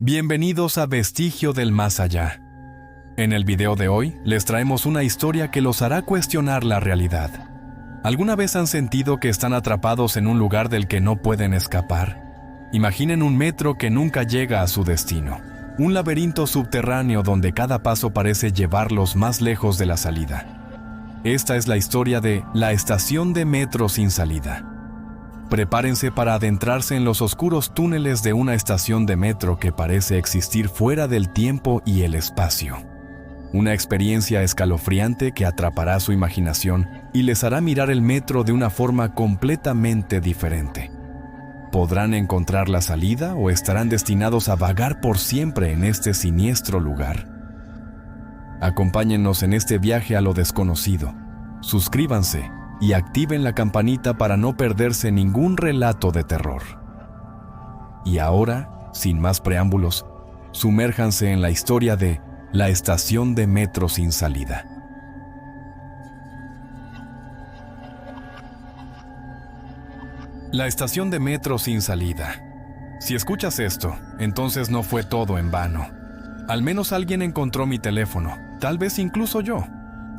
Bienvenidos a Vestigio del Más Allá. En el video de hoy les traemos una historia que los hará cuestionar la realidad. ¿Alguna vez han sentido que están atrapados en un lugar del que no pueden escapar? Imaginen un metro que nunca llega a su destino. Un laberinto subterráneo donde cada paso parece llevarlos más lejos de la salida. Esta es la historia de la estación de metro sin salida. Prepárense para adentrarse en los oscuros túneles de una estación de metro que parece existir fuera del tiempo y el espacio. Una experiencia escalofriante que atrapará su imaginación y les hará mirar el metro de una forma completamente diferente. ¿Podrán encontrar la salida o estarán destinados a vagar por siempre en este siniestro lugar? Acompáñennos en este viaje a lo desconocido. Suscríbanse y activen la campanita para no perderse ningún relato de terror. Y ahora, sin más preámbulos, sumérjanse en la historia de la estación de metro sin salida. La estación de metro sin salida. Si escuchas esto, entonces no fue todo en vano. Al menos alguien encontró mi teléfono, tal vez incluso yo.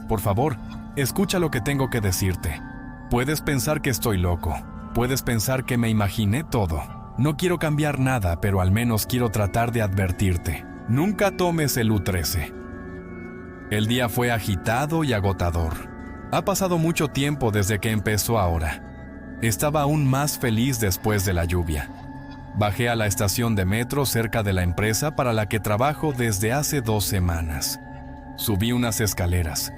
Por favor, escucha lo que tengo que decirte. Puedes pensar que estoy loco. Puedes pensar que me imaginé todo. No quiero cambiar nada, pero al menos quiero tratar de advertirte. Nunca tomes el U13. El día fue agitado y agotador. Ha pasado mucho tiempo desde que empezó ahora. Estaba aún más feliz después de la lluvia. Bajé a la estación de metro cerca de la empresa para la que trabajo desde hace 2 semanas. Subí unas escaleras.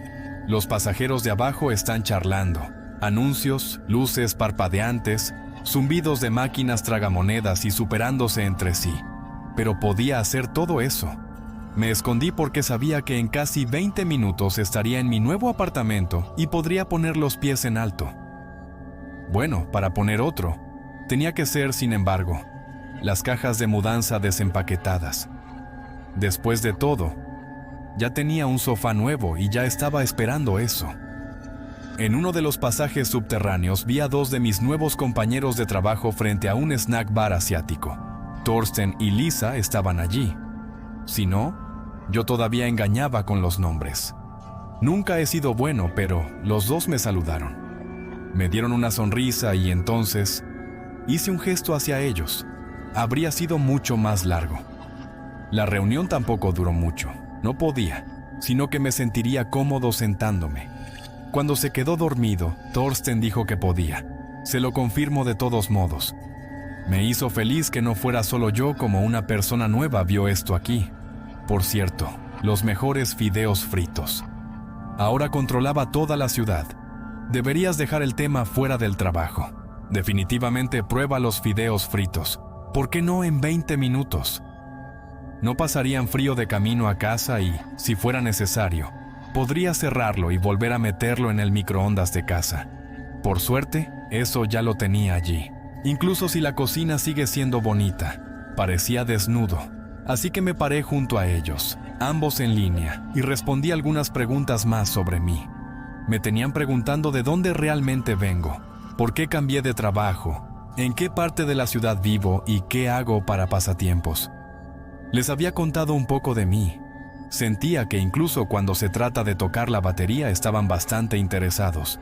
Los pasajeros de abajo están charlando. Anuncios, luces parpadeantes, zumbidos de máquinas tragamonedas y superándose entre sí. Pero podía hacer todo eso. Me escondí porque sabía que en casi 20 minutos estaría en mi nuevo apartamento y podría poner los pies en alto. Bueno, para poner otro, tenía que ser, sin embargo, las cajas de mudanza desempaquetadas. Después de todo, ya tenía un sofá nuevo y ya estaba esperando eso. En uno de los pasajes subterráneos vi a 2 de mis nuevos compañeros de trabajo frente a un snack bar asiático. Thorsten y Lisa estaban allí. Si no, yo todavía engañaba con los nombres. Nunca he sido bueno, pero los 2 me saludaron. Me dieron una sonrisa y entonces hice un gesto hacia ellos. Habría sido mucho más largo. La reunión tampoco duró mucho. No podía, sino que me sentiría cómodo sentándome. Cuando se quedó dormido, Thorsten dijo que podía. Se lo confirmo de todos modos. Me hizo feliz que no fuera solo yo como una persona nueva vio esto aquí. Por cierto, los mejores fideos fritos. Ahora controlaba toda la ciudad. Deberías dejar el tema fuera del trabajo. Definitivamente prueba los fideos fritos. ¿Por qué no en 20 minutos? No pasarían frío de camino a casa y, si fuera necesario, podría cerrarlo y volver a meterlo en el microondas de casa. Por suerte, eso ya lo tenía allí. Incluso si la cocina sigue siendo bonita, parecía desnudo. Así que me paré junto a ellos, ambos en línea, y respondí algunas preguntas más sobre mí. Me tenían preguntando de dónde realmente vengo, por qué cambié de trabajo, en qué parte de la ciudad vivo y qué hago para pasatiempos. Les había contado un poco de mí. Sentía que incluso cuando se trata de tocar la batería estaban bastante interesados.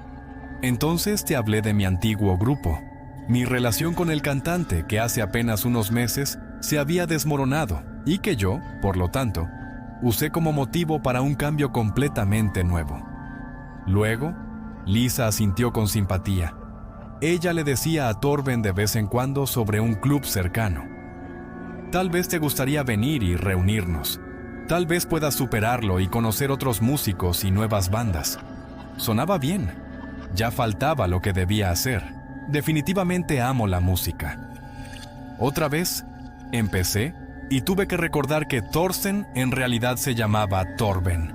Entonces te hablé de mi antiguo grupo, mi relación con el cantante que hace apenas unos meses se había desmoronado y que yo, por lo tanto, usé como motivo para un cambio completamente nuevo. Luego, Lisa asintió con simpatía. Ella le decía a Torben de vez en cuando sobre un club cercano. Tal vez te gustaría venir y reunirnos. Tal vez puedas superarlo y conocer otros músicos y nuevas bandas. Sonaba bien. Ya faltaba lo que debía hacer. Definitivamente amo la música. Otra vez, empecé y tuve que recordar que Thorsten en realidad se llamaba Torben.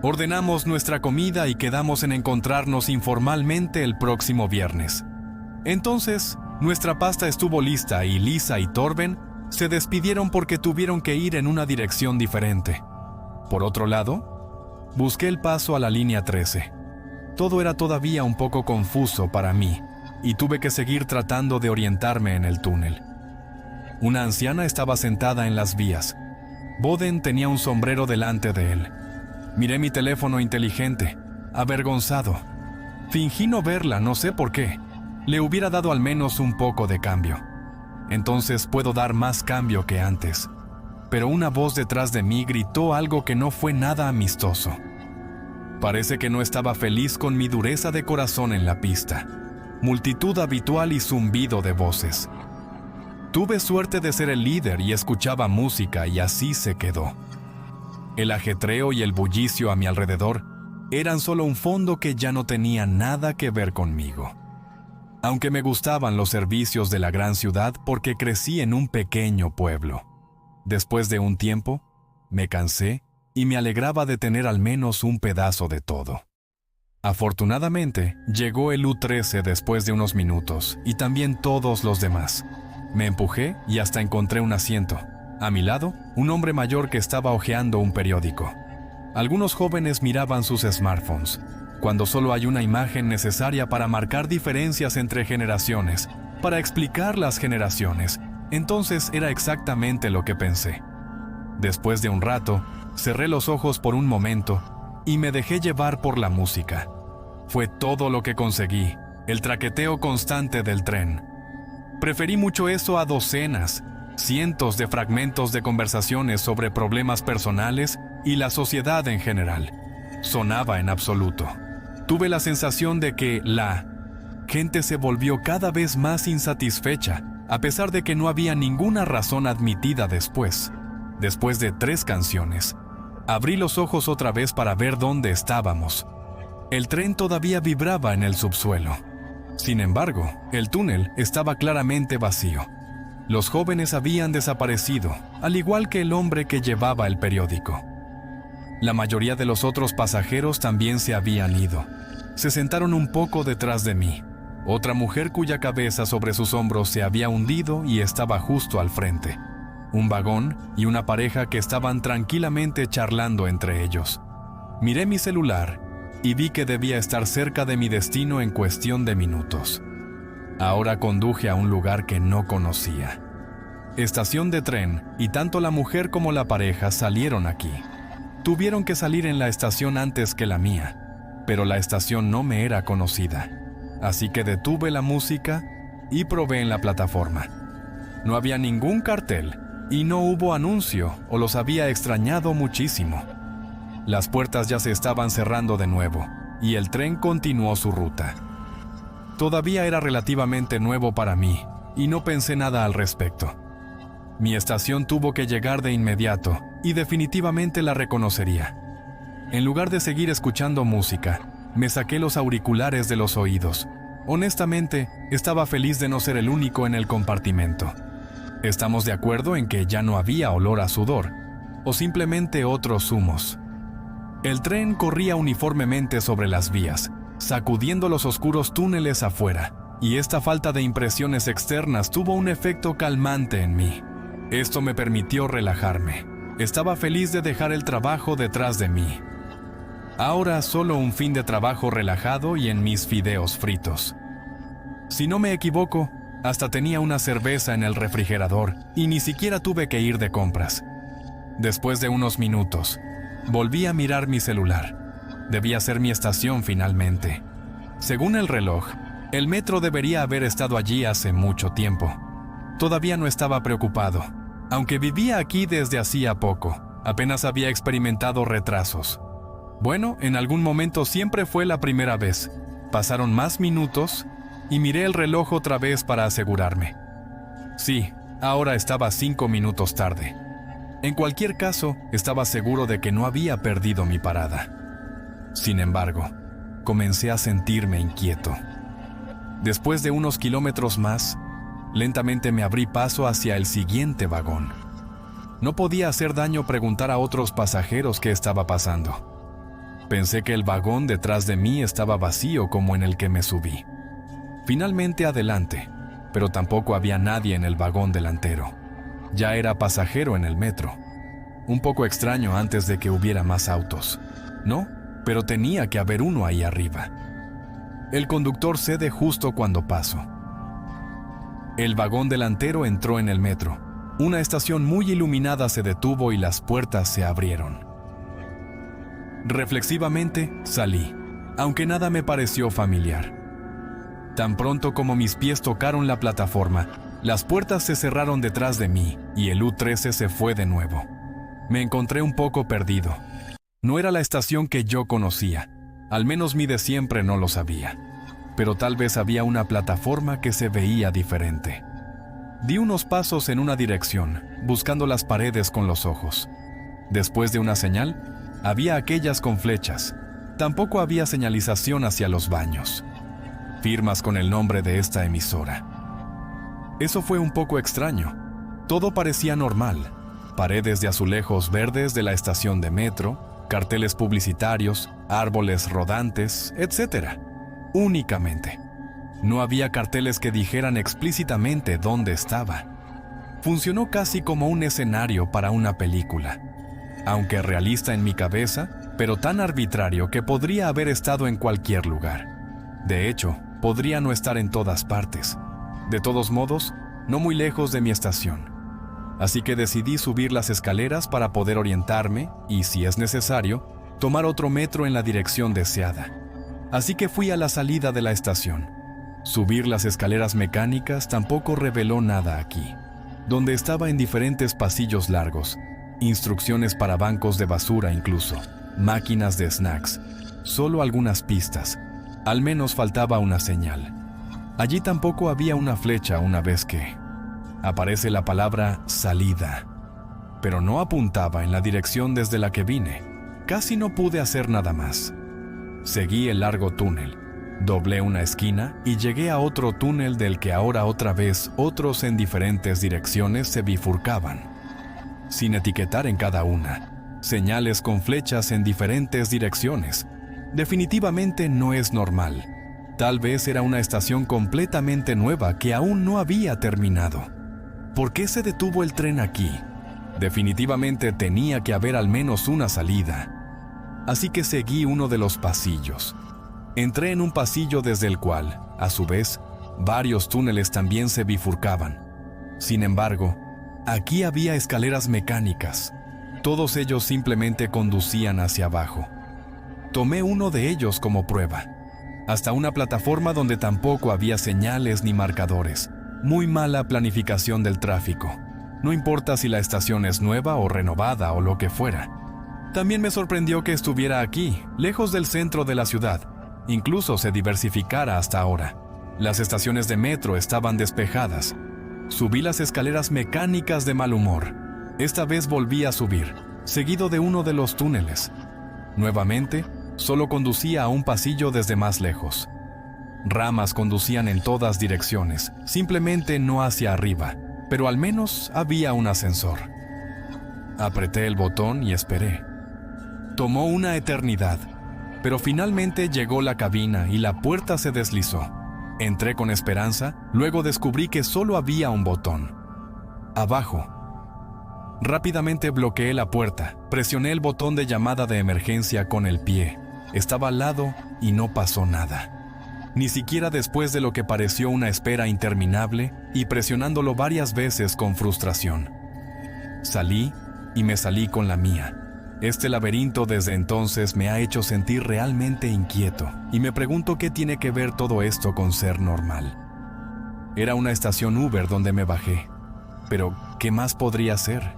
Ordenamos nuestra comida y quedamos en encontrarnos informalmente el próximo viernes. Entonces, nuestra pasta estuvo lista y Lisa y Torben se despidieron porque tuvieron que ir en una dirección diferente. Por otro lado, busqué el paso a la línea 13. Todo era todavía un poco confuso para mí y tuve que seguir tratando de orientarme en el túnel. Una anciana estaba sentada en las vías. Boden tenía un sombrero delante de él. Miré mi teléfono inteligente, avergonzado. Fingí no verla, no sé por qué. Le hubiera dado al menos un poco de cambio. Entonces puedo dar más cambio que antes. Pero una voz detrás de mí gritó algo que no fue nada amistoso. Parece que no estaba feliz con mi dureza de corazón en la pista. Multitud habitual y zumbido de voces. Tuve suerte de ser el líder y escuchaba música y así se quedó. El ajetreo y el bullicio a mi alrededor eran solo un fondo que ya no tenía nada que ver conmigo. Aunque me gustaban los servicios de la gran ciudad porque crecí en un pequeño pueblo. Después de un tiempo, me cansé y me alegraba de tener al menos un pedazo de todo. Afortunadamente, llegó el U-13 después de unos minutos y también todos los demás. Me empujé y hasta encontré un asiento. A mi lado, un hombre mayor que estaba hojeando un periódico. Algunos jóvenes miraban sus smartphones. Cuando solo hay una imagen necesaria para marcar diferencias entre generaciones, para explicar las generaciones, entonces era exactamente lo que pensé. Después de un rato, cerré los ojos por un momento y me dejé llevar por la música. Fue todo lo que conseguí, el traqueteo constante del tren. Preferí mucho eso a docenas, cientos de fragmentos de conversaciones sobre problemas personales y la sociedad en general. Sonaba en absoluto. Tuve la sensación de que la gente se volvió cada vez más insatisfecha, a pesar de que no había ninguna razón admitida después. Después de 3 canciones, abrí los ojos otra vez para ver dónde estábamos. El tren todavía vibraba en el subsuelo. Sin embargo, el túnel estaba claramente vacío. Los jóvenes habían desaparecido, al igual que el hombre que llevaba el periódico. La mayoría de los otros pasajeros también se habían ido. Se sentaron un poco detrás de mí. Otra mujer cuya cabeza sobre sus hombros se había hundido y estaba justo al frente. Un vagón y una pareja que estaban tranquilamente charlando entre ellos. Miré mi celular y vi que debía estar cerca de mi destino en cuestión de minutos. Ahora conduje a un lugar que no conocía. Estación de tren, y tanto la mujer como la pareja salieron aquí. Tuvieron que salir en la estación antes que la mía, pero la estación no me era conocida. Así que detuve la música y probé en la plataforma. No había ningún cartel y no hubo anuncio, o los había extrañado muchísimo. Las puertas ya se estaban cerrando de nuevo y el tren continuó su ruta. Todavía era relativamente nuevo para mí y no pensé nada al respecto. Mi estación tuvo que llegar de inmediato y definitivamente la reconocería. En lugar de seguir escuchando música, me saqué los auriculares de los oídos. Honestamente, estaba feliz de no ser el único en el compartimento. Estamos de acuerdo en que ya no había olor a sudor, o simplemente otros humos. El tren corría uniformemente sobre las vías, sacudiendo los oscuros túneles afuera, y esta falta de impresiones externas tuvo un efecto calmante en mí. Esto me permitió relajarme. Estaba feliz de dejar el trabajo detrás de mí. Ahora solo un fin de trabajo relajado y en mis fideos fritos. Si no me equivoco, hasta tenía una cerveza en el refrigerador y ni siquiera tuve que ir de compras. Después de unos minutos, volví a mirar mi celular. Debía ser mi estación finalmente. Según el reloj, el metro debería haber estado allí hace mucho tiempo. Todavía no estaba preocupado. Aunque vivía aquí desde hacía poco, apenas había experimentado retrasos. Bueno, en algún momento siempre fue la primera vez. Pasaron más minutos y miré el reloj otra vez para asegurarme. Sí, ahora estaba 5 minutos tarde. En cualquier caso, estaba seguro de que no había perdido mi parada. Sin embargo, comencé a sentirme inquieto. Después de unos kilómetros más, lentamente me abrí paso hacia el siguiente vagón. No podía hacer daño preguntar a otros pasajeros qué estaba pasando. Pensé que el vagón detrás de mí estaba vacío como en el que me subí. Finalmente adelante, pero tampoco había nadie en el vagón delantero. Ya era pasajero en el metro. Un poco extraño antes de que hubiera más autos. No, pero tenía que haber uno ahí arriba. El conductor cede justo cuando paso. El vagón delantero entró en el metro, Una estación muy iluminada se detuvo y las puertas se abrieron. Reflexivamente salí, aunque nada me pareció familiar. Tan pronto como mis pies tocaron la plataforma, las puertas se cerraron detrás de mí y el U13 se fue de nuevo. Me encontré un poco perdido. No era la estación que yo conocía, al menos mi de siempre no lo sabía, pero tal vez había una plataforma que se veía diferente. Di unos pasos en una dirección, buscando las paredes con los ojos. Después de una señal, había aquellas con flechas. Tampoco había señalización hacia los baños. Firmas con el nombre de esta emisora. Eso fue un poco extraño. Todo parecía normal. Paredes de azulejos verdes de la estación de metro, carteles publicitarios, árboles rodantes, etc. Únicamente. No había carteles que dijeran explícitamente dónde estaba. Funcionó casi como un escenario para una película. Aunque realista en mi cabeza, pero tan arbitrario que podría haber estado en cualquier lugar. De hecho, podría no estar en todas partes. De todos modos, no muy lejos de mi estación. Así que decidí subir las escaleras para poder orientarme y, si es necesario, tomar otro metro en la dirección deseada. Así que fui a la salida de la estación. Subir las escaleras mecánicas tampoco reveló nada aquí, donde estaba en diferentes pasillos largos, instrucciones para bancos de basura incluso, máquinas de snacks, solo algunas pistas. Al menos faltaba una señal. Allí tampoco había una flecha una vez que aparece la palabra salida, pero no apuntaba en la dirección desde la que vine. Casi no pude hacer nada más. Seguí el largo túnel, doblé una esquina y llegué a otro túnel del que ahora otra vez otros en diferentes direcciones se bifurcaban, sin etiquetar en cada una, señales con flechas en diferentes direcciones. Definitivamente no es normal. Tal vez era una estación completamente nueva que aún no había terminado. ¿Por qué se detuvo el tren aquí? Definitivamente tenía que haber al menos una salida. Así que seguí uno de los pasillos. Entré en un pasillo desde el cual, a su vez, varios túneles también se bifurcaban. Sin embargo, aquí había escaleras mecánicas. Todos ellos simplemente conducían hacia abajo. Tomé uno de ellos como prueba, hasta una plataforma donde tampoco había señales ni marcadores. Muy mala planificación del tráfico. No importa si la estación es nueva o renovada o lo que fuera. También me sorprendió que estuviera aquí, lejos del centro de la ciudad. Incluso se diversificara hasta ahora. Las estaciones de metro estaban despejadas. Subí las escaleras mecánicas de mal humor. Esta vez volví a subir, seguido de uno de los túneles. Nuevamente, solo conducía a un pasillo desde más lejos. Ramas conducían en todas direcciones, simplemente no hacia arriba, pero al menos había un ascensor. Apreté el botón y esperé. Tomó una eternidad, pero finalmente llegó la cabina y la puerta se deslizó. Entré con esperanza, luego descubrí que solo había un botón. Abajo. Rápidamente bloqueé la puerta, presioné el botón de llamada de emergencia con el pie. Estaba al lado y no pasó nada. Ni siquiera después de lo que pareció una espera interminable y presionándolo varias veces con frustración. Salí y me salí con la mía. Este laberinto desde entonces me ha hecho sentir realmente inquieto y me pregunto qué tiene que ver todo esto con ser normal. Era una estación Uber donde me bajé, pero ¿qué más podría ser?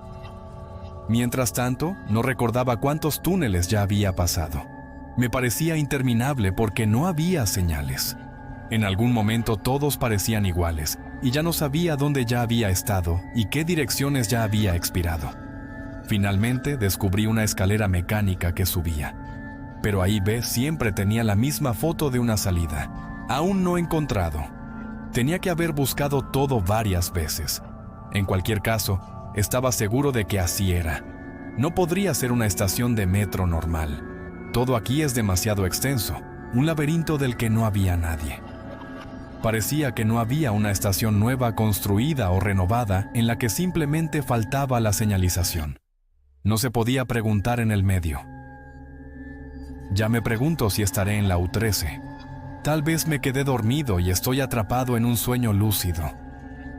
Mientras tanto, no recordaba cuántos túneles ya había pasado. Me parecía interminable porque no había señales. En algún momento todos parecían iguales y ya no sabía dónde ya había estado y qué direcciones ya había expirado. Finalmente descubrí una escalera mecánica que subía. Pero ahí siempre tenía la misma foto de una salida. Aún no encontrado. Tenía que haber buscado todo varias veces. En cualquier caso, estaba seguro de que así era. No podría ser una estación de metro normal. Todo aquí es demasiado extenso, un laberinto del que no había nadie. Parecía que no había una estación nueva construida o renovada en la que simplemente faltaba la señalización. No se podía preguntar en el medio. Ya me pregunto si estaré en la U13. Tal vez me quedé dormido y estoy atrapado en un sueño lúcido.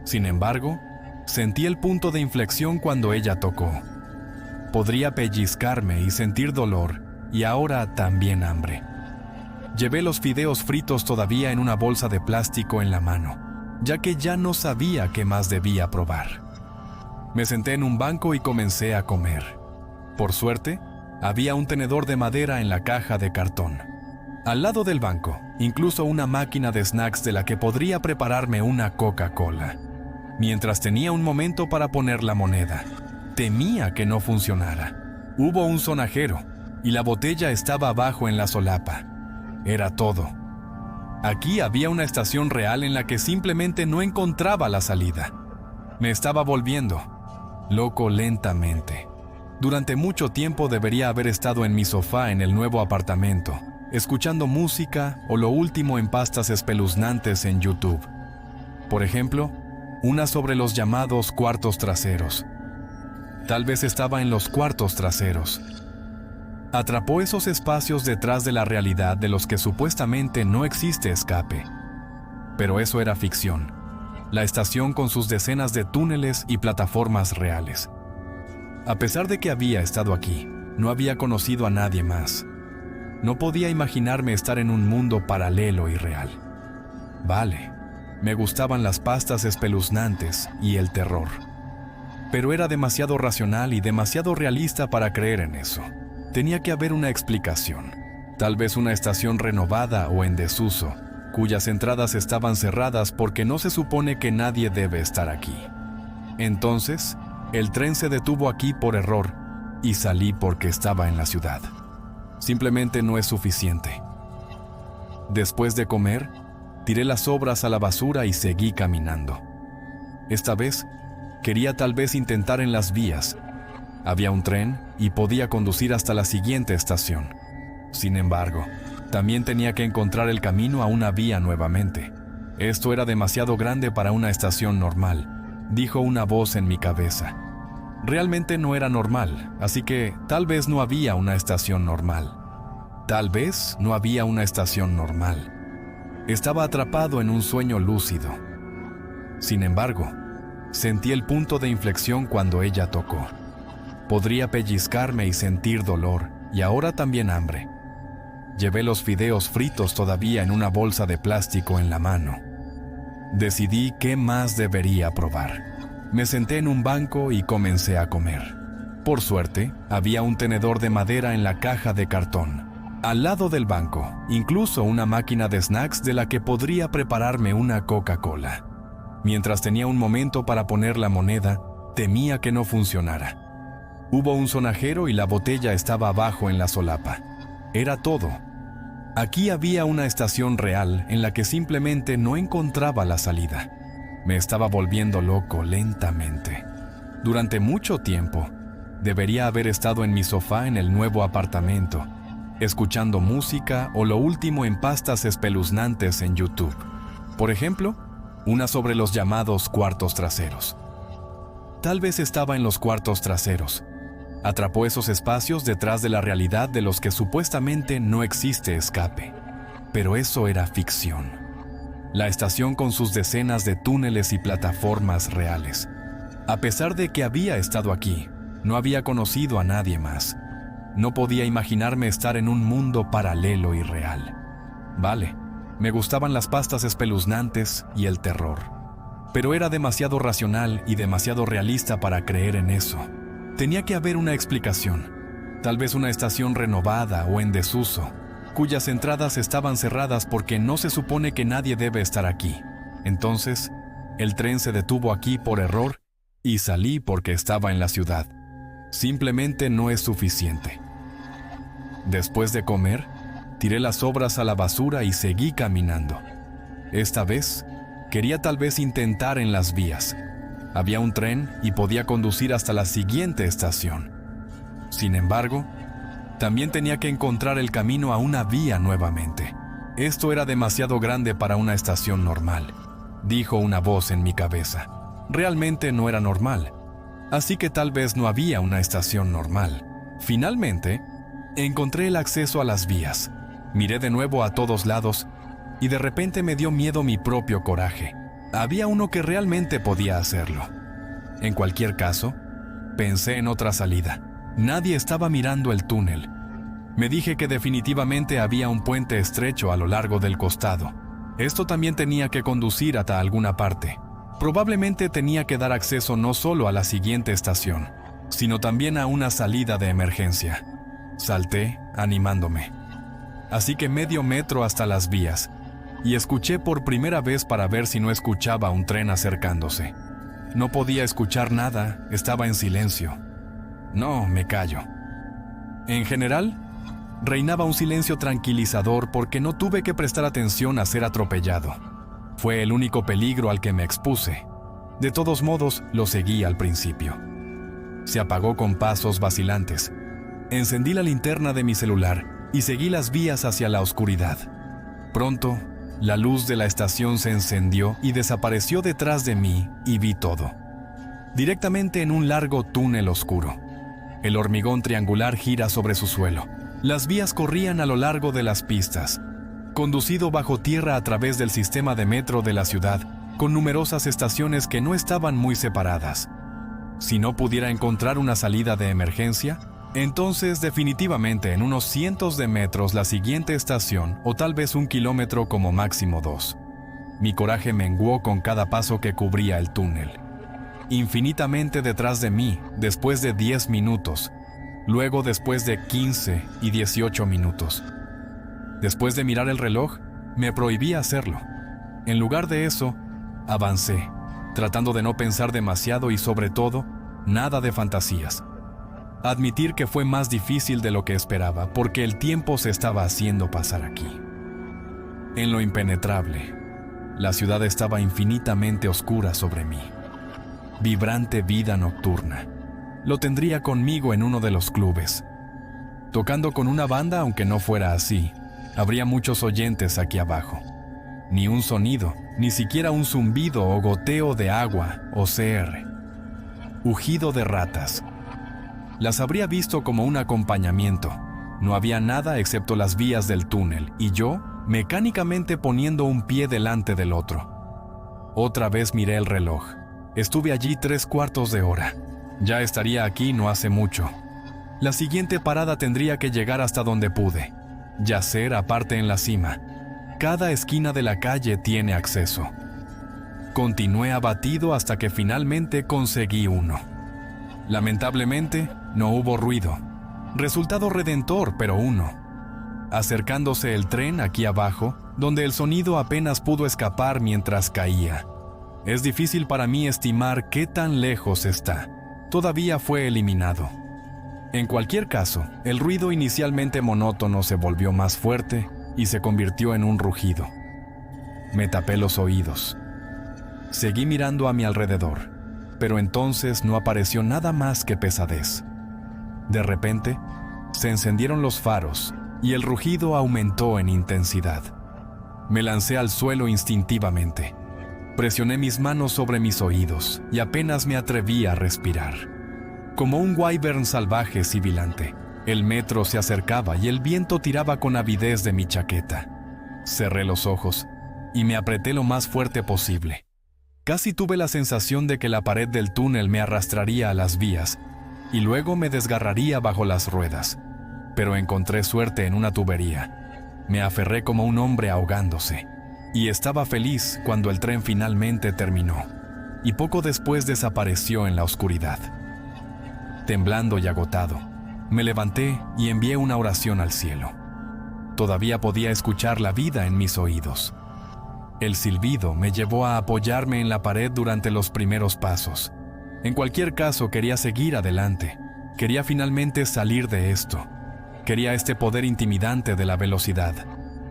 Sin embargo, Sentí el punto de inflexión cuando ella tocó. Podría pellizcarme y sentir dolor, y ahora también hambre. Llevé los fideos fritos todavía en una bolsa de plástico en la mano, ya que ya no sabía qué más debía probar. Me senté en un banco y comencé a comer. Por suerte, había un tenedor de madera en la caja de cartón. Al lado del banco, incluso una máquina de snacks de la que podría prepararme una Coca-Cola. Mientras tenía un momento para poner la moneda, temía que no funcionara. Hubo un sonajero y la botella estaba abajo en la solapa. Era todo. Aquí había una estación real en la que simplemente no encontraba la salida. Me estaba volviendo loco lentamente. Durante mucho tiempo debería haber estado en mi sofá en el nuevo apartamento, escuchando música o lo último en pastas espeluznantes en YouTube. Por ejemplo, una sobre los llamados cuartos traseros. Tal vez estaba en los cuartos traseros. Atrapó esos espacios detrás de la realidad de los que supuestamente no existe escape. Pero eso era ficción. La estación con sus decenas de túneles y plataformas reales. A pesar de que había estado aquí, no había conocido a nadie más. No podía imaginarme estar en un mundo paralelo y real. Vale, me gustaban las pastas espeluznantes y el terror. Pero era demasiado racional y demasiado realista para creer en eso. Tenía que haber una explicación. Tal vez una estación renovada o en desuso, cuyas entradas estaban cerradas porque no se supone que nadie debe estar aquí. Entonces, el tren se detuvo aquí por error y salí porque estaba en la ciudad. Simplemente no es suficiente. Después de comer, tiré las sobras a la basura y seguí caminando. Esta vez, quería tal vez intentar en las vías. Había un tren y podía conducir hasta la siguiente estación. Sin embargo, también tenía que encontrar el camino a una vía nuevamente. Esto era demasiado grande para una estación normal, dijo una voz en mi cabeza. Realmente no era normal, así que tal vez no había una estación normal. Tal vez no había una estación normal. Estaba atrapado en un sueño lúcido. Sin embargo, sentí el punto de inflexión cuando ella tocó. Podría pellizcarme y sentir dolor, y ahora también hambre. Llevé los fideos fritos todavía en una bolsa de plástico en la mano. Decidí qué más debería probar. Me senté en un banco y comencé a comer. Por suerte, había un tenedor de madera en la caja de cartón. Al lado del banco, incluso una máquina de snacks de la que podría prepararme una Coca-Cola. Mientras tenía un momento para poner la moneda, temía que no funcionara. Hubo un sonajero y la botella estaba abajo en la solapa. Era todo. Aquí había una estación real en la que simplemente no encontraba la salida. Me estaba volviendo loco lentamente. Durante mucho tiempo, debería haber estado en mi sofá en el nuevo apartamento, escuchando música o lo último en pastas espeluznantes en YouTube. Por ejemplo, una sobre los llamados cuartos traseros. Tal vez estaba en los cuartos traseros. Atrapó esos espacios detrás de la realidad de los que supuestamente no existe escape. Pero eso era ficción. La estación con sus decenas de túneles y plataformas reales. A pesar de que había estado aquí, no había conocido a nadie más. No podía imaginarme estar en un mundo paralelo y real. Vale, me gustaban las pastas espeluznantes y el terror. Pero era demasiado racional y demasiado realista para creer en eso. Tenía que haber una explicación. Tal vez una estación renovada o en desuso, cuyas entradas estaban cerradas porque no se supone que nadie debe estar aquí. Entonces, el tren se detuvo aquí por error y salí porque estaba en la ciudad. Simplemente no es suficiente. Después de comer, tiré las sobras a la basura y seguí caminando. Esta vez, quería tal vez intentar en las vías. Había un tren y podía conducir hasta la siguiente estación. Sin embargo, también tenía que encontrar el camino a una vía nuevamente. Esto era demasiado grande para una estación normal, dijo una voz en mi cabeza. Realmente no era normal, así que tal vez no había una estación normal. Finalmente, encontré el acceso a las vías. Miré de nuevo a todos lados y de repente me dio miedo mi propio coraje. Había uno que realmente podía hacerlo. En cualquier caso, pensé en otra salida. Nadie estaba mirando el túnel. Me dije que definitivamente había un puente estrecho a lo largo del costado. Esto también tenía que conducir hasta alguna parte. Probablemente tenía que dar acceso no solo a la siguiente estación, sino también a una salida de emergencia. Salté, animándome. Así que medio metro hasta las vías, y escuché por primera vez para ver si no escuchaba un tren acercándose. No podía escuchar nada, estaba en silencio. No, me callo. En general, reinaba un silencio tranquilizador porque no tuve que prestar atención a ser atropellado. Fue el único peligro al que me expuse. De todos modos, lo seguí al principio. Se apagó con pasos vacilantes. Encendí la linterna de mi celular y seguí las vías hacia la oscuridad. Pronto, la luz de la estación se encendió y desapareció detrás de mí y vi todo. Directamente en un largo túnel oscuro. El hormigón triangular gira sobre su suelo. Las vías corrían a lo largo de las pistas, conducido bajo tierra a través del sistema de metro de la ciudad, con numerosas estaciones que no estaban muy separadas. Si no pudiera encontrar una salida de emergencia, entonces definitivamente en unos cientos de metros la siguiente estación, o tal vez 1 kilómetro como máximo 2. Mi coraje menguó con cada paso que cubría el túnel. Infinitamente detrás de mí, después de 10 minutos, luego después de 15 y 18 minutos. Después de mirar el reloj, me prohibí hacerlo. En lugar de eso, avancé, tratando de no pensar demasiado y sobre todo, nada de fantasías. Admitir que fue más difícil de lo que esperaba, porque el tiempo se estaba haciendo pasar aquí. En lo impenetrable, la ciudad estaba infinitamente oscura sobre mí. Vibrante vida nocturna. Lo tendría conmigo en uno de los clubes. Tocando con una banda, aunque no fuera así, habría muchos oyentes aquí abajo. Ni un sonido, ni siquiera un zumbido o goteo de agua o CR. Ujido de ratas. Las habría visto como un acompañamiento. No había nada excepto las vías del túnel y yo, mecánicamente poniendo un pie delante del otro. Otra vez miré el reloj. Estuve allí 3/4 de hora. Ya estaría aquí no hace mucho. La siguiente parada tendría que llegar hasta donde pude. Yacer aparte en la cima. Cada esquina de la calle tiene acceso. Continué abatido hasta que finalmente conseguí uno. Lamentablemente, no hubo ruido. Resultado redentor, pero uno. Acercándose el tren aquí abajo, donde el sonido apenas pudo escapar mientras caía. Es difícil para mí estimar qué tan lejos está. Todavía fue eliminado. En cualquier caso, el ruido inicialmente monótono se volvió más fuerte y se convirtió en un rugido. Me tapé los oídos. Seguí mirando a mi alrededor, pero entonces no apareció nada más que pesadez. De repente, se encendieron los faros y el rugido aumentó en intensidad. Me lancé al suelo instintivamente. Presioné mis manos sobre mis oídos y apenas me atreví a respirar. Como un wyvern salvaje sibilante, el metro se acercaba y el viento tiraba con avidez de mi chaqueta. Cerré los ojos y me apreté lo más fuerte posible. Casi tuve la sensación de que la pared del túnel me arrastraría a las vías y luego me desgarraría bajo las ruedas. Pero encontré suerte en una tubería. Me aferré como un hombre ahogándose. Y estaba feliz cuando el tren finalmente terminó, y poco después desapareció en la oscuridad. Temblando y agotado, me levanté y envié una oración al cielo. Todavía podía escuchar la vida en mis oídos. El silbido me llevó a apoyarme en la pared durante los primeros pasos. En cualquier caso, quería seguir adelante. Quería finalmente salir de esto. Quería este poder intimidante de la velocidad.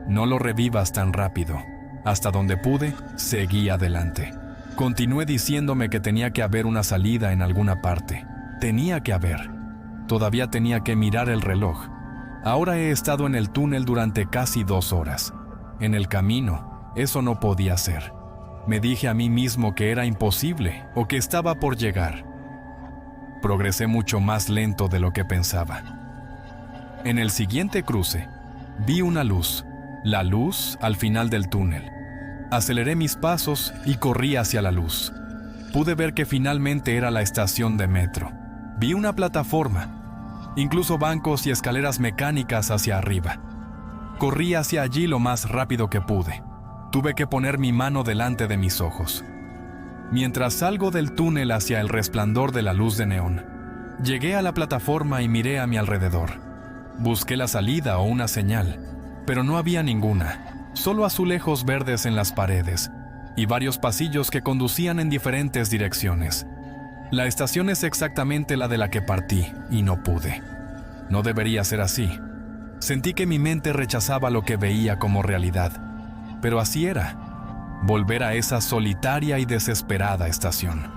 No lo revivas tan rápido. Hasta donde pude, seguí adelante. Continué diciéndome que tenía que haber una salida en alguna parte. Tenía que haber. Todavía tenía que mirar el reloj. Ahora he estado en el túnel durante casi 2 horas. En el camino, eso no podía ser. Me dije a mí mismo que era imposible o que estaba por llegar. Progresé mucho más lento de lo que pensaba. En el siguiente cruce, vi una luz. La luz al final del túnel. Aceleré mis pasos y corrí hacia la luz. pude ver que finalmente era la estación de metro. Vi una plataforma, incluso bancos y escaleras mecánicas hacia arriba. Corrí hacia allí lo más rápido que pude. Tuve que poner mi mano delante de mis ojos. Mientras salgo del túnel hacia el resplandor de la luz de neón, llegué a la plataforma y miré a mi alrededor. Busqué la salida o una señal, pero no había ninguna, solo azulejos verdes en las paredes y varios pasillos que conducían en diferentes direcciones. La estación es exactamente la de la que partí y no pude. No debería ser así. Sentí que mi mente rechazaba lo que veía como realidad, pero así era. Volver a esa solitaria y desesperada estación.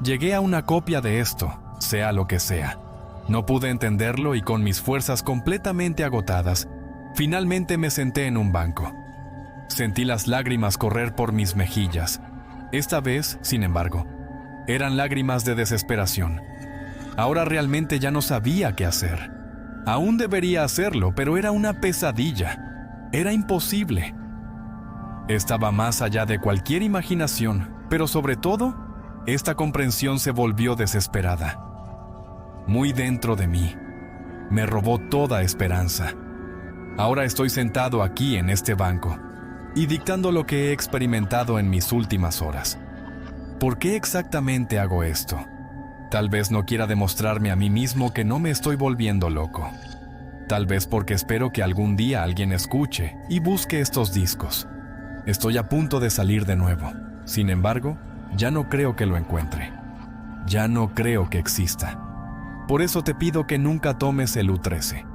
Llegué a una copia de esto, sea lo que sea. No pude entenderlo y con mis fuerzas completamente agotadas, finalmente me senté en un banco. Sentí las lágrimas correr por mis mejillas. Esta vez, sin embargo, eran lágrimas de desesperación. Ahora realmente ya no sabía qué hacer. Aún debería hacerlo, pero era una pesadilla. Era imposible. Estaba más allá de cualquier imaginación, pero sobre todo, esta comprensión se volvió desesperada. Muy dentro de mí, me robó toda esperanza. Ahora estoy sentado aquí en este banco y dictando lo que he experimentado en mis últimas horas. ¿Por qué exactamente hago esto? Tal vez no quiera demostrarme a mí mismo que no me estoy volviendo loco. Tal vez porque espero que algún día alguien escuche y busque estos discos. Estoy a punto de salir de nuevo. Sin embargo, ya no creo que lo encuentre. Ya no creo que exista. Por eso te pido que nunca tomes el U13.